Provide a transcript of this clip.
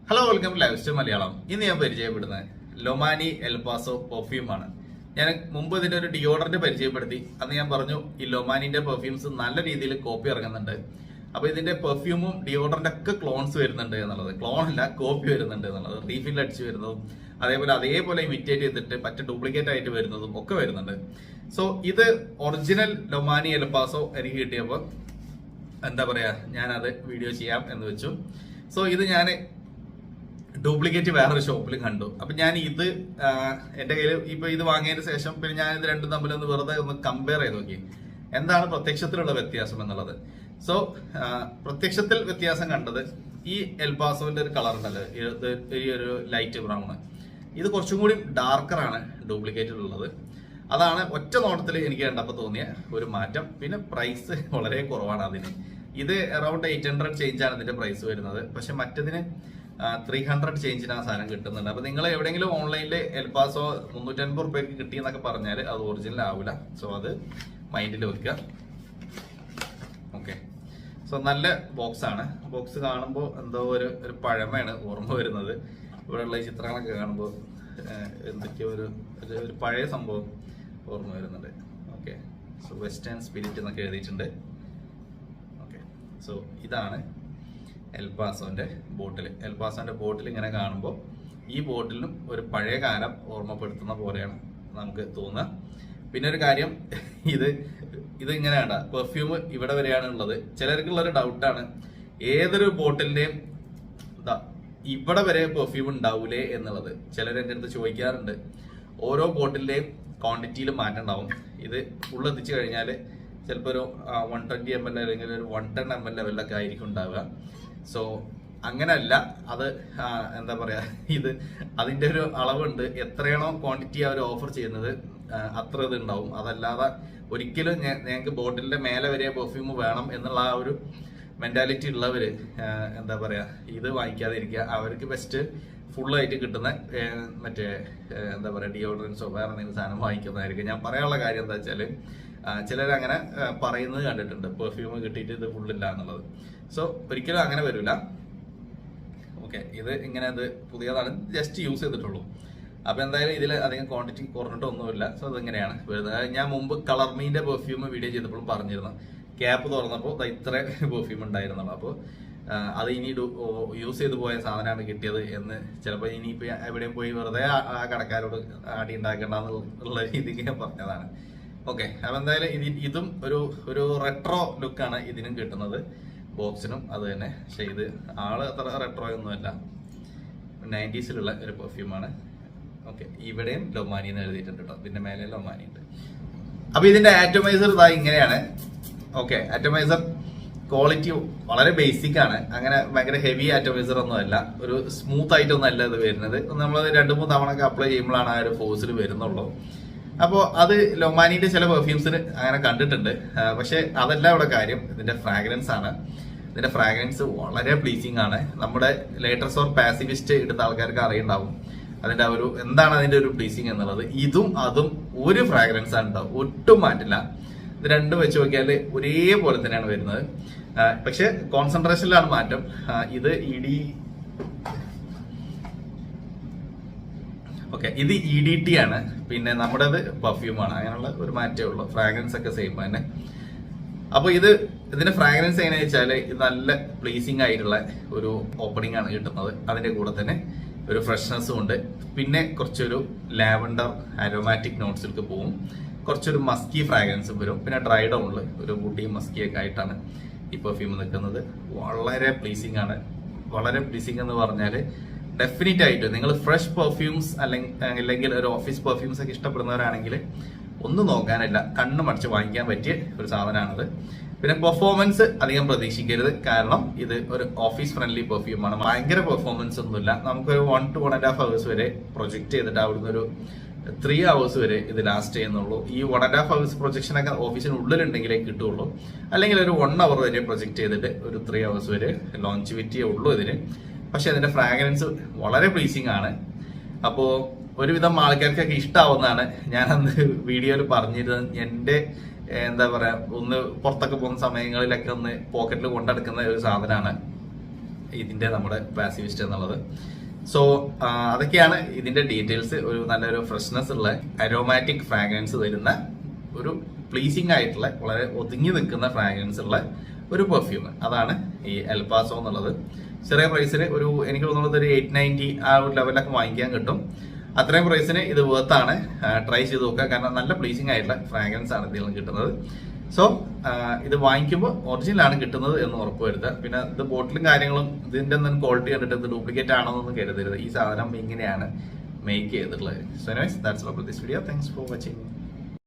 Hello welcome live style Malayalam. ഇന്ന് ഞാൻ പരിചയപ്പെടുന്നത് ലൊമാനി എൽപാസോ പെർഫ്യൂമാണ്. ഞാൻ മുമ്പ് ഇതിന്റെ ഒരു ഡിയോഡറന്റ് പരിചയപ്പെടുത്തി. അന്ന് ഞാൻ പറഞ്ഞു ഈ ലൊമാനിന്റെ പെർഫ്യൂംസ് നല്ല രീതിയിൽ കോപ്പി ഇറങ്ങുന്നുണ്ട്. അപ്പൊ ഇതിന്റെ പെർഫ്യൂമും ഡിയോഡറന്റ് ഒക്കെ ക്ലോൺസ് വരുന്നുണ്ട് എന്നുള്ളത്, ക്ലോൺ അല്ല കോപ്പി വരുന്നുണ്ട് എന്നുള്ളത്, റീഫിൽ അടിച്ച് വരുന്നതും അതേപോലെ ഇമിറ്റേറ്റ് ചെയ്തിട്ട് മറ്റേ ഡ്യൂപ്ലിക്കേറ്റ് ആയിട്ട് വരുന്നതും ഒക്കെ വരുന്നുണ്ട്. സോ ഇത് ഒറിജിനൽ ലൊമാനി എൽപാസോ എനിക്ക് കിട്ടിയപ്പോൾ എന്താ പറയാ, ഞാനത് വീഡിയോ ചെയ്യാം എന്ന് വെച്ചു. സോ ഇത് ഞാൻ ഡ്യൂപ്ലിക്കേറ്റ് വേറൊരു ഷോപ്പിൽ കണ്ടു. അപ്പൊ ഞാൻ ഇത് എന്റെ കയ്യിൽ ഇപ്പൊ ഇത് വാങ്ങിയതിന് ശേഷം പിന്നെ ഞാൻ ഇത് രണ്ടും തമ്മിലൊന്ന് വെറുതെ ഒന്ന് കമ്പയർ ചെയ്ത് നോക്കി എന്താണ് പ്രത്യക്ഷത്തിലുള്ള വ്യത്യാസം എന്നുള്ളത്. സോ പ്രത്യക്ഷത്തിൽ വ്യത്യാസം കണ്ടത് ഈ എൽപാസോന്റെ ഒരു കളർ ഉണ്ടല്ലോ, ഈ ഒരു ലൈറ്റ് ബ്രൗൺ, ഇത് കുറച്ചും കൂടി ഡാർക്കറാണ് ഡ്യൂപ്ലിക്കേറ്റിലുള്ളത്. അതാണ് ഒറ്റ നോട്ടത്തിൽ എനിക്ക് കണ്ടപ്പോൾ തോന്നിയ ഒരു മാറ്റം. പിന്നെ പ്രൈസ് വളരെ കുറവാണ് അതിന്. ഇത് അറൌണ്ട് 800 ചേഞ്ചാണ് ഇതിന്റെ പ്രൈസ് വരുന്നത്. പക്ഷെ മറ്റതിന് 300 ചേഞ്ചിന് ആ സാധനം കിട്ടുന്നുണ്ട്. അപ്പൊ നിങ്ങൾ എവിടെയെങ്കിലും ഓൺലൈനിൽ എൽപാസോ 350 റുപ്യക്ക് കിട്ടിയെന്നൊക്കെ പറഞ്ഞാൽ അത് ഒറിജിനൽ ആവില്ല. സോ അത് മൈൻഡിൽ വെക്കുക. ഓക്കെ, സോ നല്ല ബോക്സ് ആണ്. ബോക്സ് കാണുമ്പോൾ എന്തോ ഒരു പഴമയാണ് ഓർമ്മ വരുന്നത്. ഇവിടെയുള്ള ചിത്രങ്ങളൊക്കെ കാണുമ്പോൾ എന്തൊക്കെയോ ഒരു പഴയ സംഭവം ഓർമ്മ വരുന്നുണ്ട്. ഓക്കെ, സോ വെസ്റ്റേൺ സ്പിരിറ്റ് എന്നൊക്കെ എഴുതിയിട്ടുണ്ട്. ഓക്കെ, സോ ഇതാണ് എൽപാസോന്റെ ബോട്ടിൽ. എൽപാസോന്റെ ബോട്ടിൽ ഇങ്ങനെ കാണുമ്പോൾ ഈ ബോട്ടിലും ഒരു പഴയ കാലം ഓർമ്മപ്പെടുത്തുന്ന പോലെയാണ് നമുക്ക് തോന്നുക. പിന്നെ ഒരു കാര്യം, ഇത് ഇങ്ങനെ വേണ്ട, പെർഫ്യൂം ഇവിടെ വരെയാണ് ഉള്ളത്. ചിലർക്കുള്ളൊരു ഡൗട്ടാണ്, ഏതൊരു ബോട്ടിലിന്റെയും ഇവിടെ വരെ പെർഫ്യൂം ഉണ്ടാവൂലേ എന്നുള്ളത്. ചിലർ എൻ്റെ അടുത്ത് ചോദിക്കാറുണ്ട്. ഓരോ ബോട്ടിലിന്റെയും ക്വാണ്ടിറ്റിയിൽ മാറ്റം ഉണ്ടാവും. ഇത് ഉള്ളെത്തിച്ചു കഴിഞ്ഞാൽ ചിലപ്പോൾ ഒരു 120 ml അല്ലെങ്കിൽ ഒരു 110 ml ലെവലിലൊക്കെ ആയിരിക്കും ഉണ്ടാവുക. സോ അങ്ങനല്ല, അത് എന്താ പറയാ, അതിന്റെ ഒരു അളവുണ്ട്. എത്രയാണോ ക്വാണ്ടിറ്റി അവർ ഓഫർ ചെയ്യുന്നത് അത്ര ഇത് ഉണ്ടാവും. അതല്ലാതെ ഒരിക്കലും ഞങ്ങൾക്ക് ബോട്ടിലിന്റെ മേലെ വരെ പെർഫ്യൂം വേണം എന്നുള്ള ആ ഒരു മെന്റാലിറ്റി ഉള്ളവര് എന്താ പറയാ, ഇത് വാങ്ങിക്കാതിരിക്കുക. അവർക്ക് ബെസ്റ്റ് ഫുള്ളായിട്ട് കിട്ടുന്ന മറ്റേ എന്താ പറയാ ഡിയോഡറൻസോ വേറെ എന്തെങ്കിലും സാധനം വാങ്ങിക്കുന്നതായിരിക്കും. ഞാൻ പറയാനുള്ള കാര്യം എന്താ വെച്ചാല്, ചിലരങ്ങനെ പറയുന്നത് കണ്ടിട്ടുണ്ട്, പെർഫ്യൂം കിട്ടിയിട്ട് ഇത് ഫുള്ളില്ല എന്നുള്ളത്. സോ ഒരിക്കലും അങ്ങനെ വരില്ല. ഓക്കെ, ഇത് ഇങ്ങനെ പുതിയതാണ്, ജസ്റ്റ് യൂസ് ചെയ്തിട്ടുള്ളൂ. അപ്പൊ എന്തായാലും ഇതിൽ അധികം ക്വാണ്ടിറ്റി കുറഞ്ഞിട്ടൊന്നുമില്ല. സോ അതിങ്ങനെയാണ് വരുന്നത്. ഞാൻ മുമ്പ് കളർമീന്റെ പെർഫ്യൂം വീഡിയോ ചെയ്തപ്പോഴും പറഞ്ഞിരുന്നു, ക്യാപ്പ് തുറന്നപ്പോൾ ഇത്ര പെർഫ്യൂം ഉണ്ടായിരുന്നുള്ളൂ. അപ്പോൾ അത് ഇനി യൂസ് ചെയ്ത് പോയ സാധനമാണ് കിട്ടിയത് എന്ന് ചിലപ്പോൾ ഇനിയിപ്പോ എവിടെയും പോയി വെറുതെ ആ കടക്കാരോട് അടി ഉണ്ടാക്കേണ്ടെന്നുള്ള രീതിക്ക് ഞാൻ പറഞ്ഞതാണ്. ഓക്കെ, അപ്പൊ എന്തായാലും ഇതും ഒരു റെട്രോ ലുക്കാണ് ഇതിനും കിട്ടുന്നത്. ബോക്സിനും അത് തന്നെ. പക്ഷെ ഇത് ആള് അത്ര റെട്രോ ഒന്നുമല്ല, 90s ഒരു പെർഫ്യൂമാണ്. ഓക്കെ, ഇവിടെയും ലൊമാനി എന്ന് എഴുതിയിട്ടുണ്ട് കേട്ടോ, ഇതിന്റെ മേലെ ലൊമാനി ഉണ്ട്. അപ്പൊ ഇതിന്റെ ആറ്റോമൈസർ ഇതാ ഇങ്ങനെയാണ്. ഓക്കെ, ആറ്റോമൈസർ ക്വാളിറ്റി വളരെ ബേസിക് ആണ്. അങ്ങനെ ഭയങ്കര ഹെവി ആറ്റോമൈസർ ഒന്നും അല്ല, ഒരു സ്മൂത്ത് ആയിട്ടൊന്നും അല്ല ഇത് വരുന്നത്. നമ്മൾ 2-3 തവണ ഒക്കെ അപ്ലൈ ചെയ്യുമ്പോഴാണ് ആ ഒരു ഫോഴ്സിൽ വരുന്നുള്ളൂ. അപ്പോൾ അത് ലൊമാനിന്റെ ചില പെർഫ്യൂംസിന് അങ്ങനെ കണ്ടിട്ടുണ്ട്. പക്ഷെ അതല്ല ഇവിടെ കാര്യം, ഇതിന്റെ ഫ്രാഗ്രൻസ് ആണ്. ഇതിന്റെ ഫ്രാഗ്രൻസ് വളരെ പ്ലീസിങ് ആണ്. നമ്മുടെ ലേറ്റസ്റ്റ് ഓർ പാസിവിസ്റ്റ് എടുത്ത ആൾക്കാർക്ക് അറിയുണ്ടാവും അതിന്റെ എന്താണ് അതിന്റെ ഒരു പ്ലീസിങ് എന്നുള്ളത്. ഇതും അതും ഒരു ഫ്രാഗ്രൻസ് ആണ് ഉണ്ടാവും, ഒട്ടും മാറ്റില്ല. ഇത് രണ്ടും വെച്ച് നോക്കിയാൽ ഒരേപോലെ തന്നെയാണ് വരുന്നത്. പക്ഷെ കോൺസെൻട്രേഷനിലാണ് മാറ്റം. ഇത് ഇത് EDT ആണ്, പിന്നെ നമ്മുടേത് പെർഫ്യൂമാണ്. അങ്ങനെയുള്ള ഒരു മാറ്റേ ഉള്ളൂ. ഫ്രാഗ്രൻസ് ഒക്കെ സെയിം തന്നെ. അപ്പൊ ഇതിന്റെ ഫ്രാഗ്രൻസ് എങ്ങനെയാ വെച്ചാൽ, ഇത് നല്ല പ്ലീസിങ് ആയിട്ടുള്ള ഒരു ഓപ്പണിംഗ് ആണ് കിട്ടുന്നത്. അതിന്റെ കൂടെ തന്നെ ഒരു ഫ്രഷ്നെസ്സും ഉണ്ട്. പിന്നെ കുറച്ചൊരു ലാവൻഡർ അരോമാറ്റിക് നോട്ട്സിലേക്ക് പോകും. കുറച്ചൊരു മസ്കി ഫ്രാഗ്രൻസും വരും. പിന്നെ ഡ്രൈ ഡൗണിൽ ഒരു വുഡി മസ്കി ഒക്കെ ആയിട്ടാണ് ഈ പെർഫ്യൂം നിൽക്കുന്നത്. വളരെ പ്ലീസിങ് ആണ്. വളരെ പ്ലീസിങ് എന്ന് പറഞ്ഞാൽ ഡെഫിനറ്റ് ആയിട്ട് നിങ്ങൾ ഫ്രഷ് പെർഫ്യൂംസ് അല്ലെങ്കിൽ ഒരു ഓഫീസ് പെർഫ്യൂംസ് ഒക്കെ ഇഷ്ടപ്പെടുന്നവരാണെങ്കിൽ ഒന്നും നോക്കാനില്ല, കണ്ണു മടിച്ച് വാങ്ങിക്കാൻ പറ്റിയ ഒരു സാധനമാണത്. പിന്നെ പെർഫോമൻസ് അധികം പ്രതീക്ഷിക്കരുത്, കാരണം ഇത് ഒരു ഓഫീസ് ഫ്രണ്ട്ലി പെർഫ്യൂമാണ്. ഭയങ്കര പെർഫോമൻസ് ഒന്നുമില്ല. നമുക്കൊരു 1 to 1.5 hours വരെ പ്രൊജക്ട് ചെയ്തിട്ട് അവിടുന്ന് ഒരു 3 hours വരെ ഇത് ലാസ്റ്റ് ചെയ്യുന്നുള്ളൂ. ഈ 1.5 hours പ്രൊജക്ഷൻ ഒക്കെ ഓഫീസിനുള്ളിലുണ്ടെങ്കിലേ കിട്ടുള്ളൂ. അല്ലെങ്കിൽ ഒരു 1 hour വരെ പ്രൊജക്ട് ചെയ്തിട്ട് ഒരു 3 hours വരെ ലോഞ്ചിവിറ്റിയേ ഉള്ളൂ ഇതിന്. പക്ഷെ അതിന്റെ ഫ്രാഗ്രൻസ് വളരെ പ്ലീസിങ് ആണ്. അപ്പോ ഒരുവിധം ആൾക്കാർക്കൊക്കെ ഇഷ്ടാവുന്നതാണ്. ഞാൻ അന്ന് വീഡിയോയിൽ പറഞ്ഞിരുന്നത്, എന്റെ എന്താ പറയാ, ഒന്ന് പുറത്തൊക്കെ പോകുന്ന സമയങ്ങളിലൊക്കെ ഒന്ന് പോക്കറ്റിൽ കൊണ്ടെടുക്കുന്ന ഒരു സാധനമാണ്. ഇതിന്റെ നമ്മുടെ പാസിവിസ്റ്റ് എന്നുള്ളത്. സോ അതൊക്കെയാണ് ഇതിന്റെ ഡീറ്റെയിൽസ്. ഒരു നല്ലൊരു ഫ്രഷ്നെസ് ഉള്ള അരോമാറ്റിക് ഫ്രാഗ്രൻസ് തരുന്ന ഒരു പ്ലീസിംഗ് ആയിട്ടുള്ള വളരെ ഒതുങ്ങി നിൽക്കുന്ന ഫ്രാഗ്രൻസ് ഉള്ള ഒരു പെർഫ്യൂം. അതാണ് ഈ എൽപാസോ എന്നുള്ളത്. ചെറിയ പ്രൈസിന് ഒരു എനിക്ക് തോന്നുന്നത് ഒരു 890 ആ ഒരു ലെവലൊക്കെ വാങ്ങിക്കാൻ കിട്ടും. അത്രയും പ്രൈസിന് ഇത് വേർത്താണ്. ട്രൈ ചെയ്ത് നോക്കുക. കാരണം നല്ല പ്ലീസിംഗ് ആയിട്ടുള്ള ഫ്രാഗ്രൻസ് ആണ് ഇതിൽ നിന്ന് കിട്ടുന്നത്. സോ ഇത് വാങ്ങിക്കുമ്പോൾ ഒറിജിനൽ ആണ് കിട്ടുന്നത് എന്ന് ഉറപ്പുവരുത്തുക. പിന്നെ ഇത് ബോട്ടിലും കാര്യങ്ങളും ഇതിന്റെ ഒന്നും ക്വാളിറ്റി കണ്ടിട്ട് ഇത് ഡ്യൂപ്ലിക്കേറ്റ് ആണെന്നൊന്നും കരുതരുത്. ഈ സാധനം ഇങ്ങനെയാണ് മേക്ക് ചെയ്തിട്ടുള്ളത്. So anyways that's all for this video. Thanks for watching.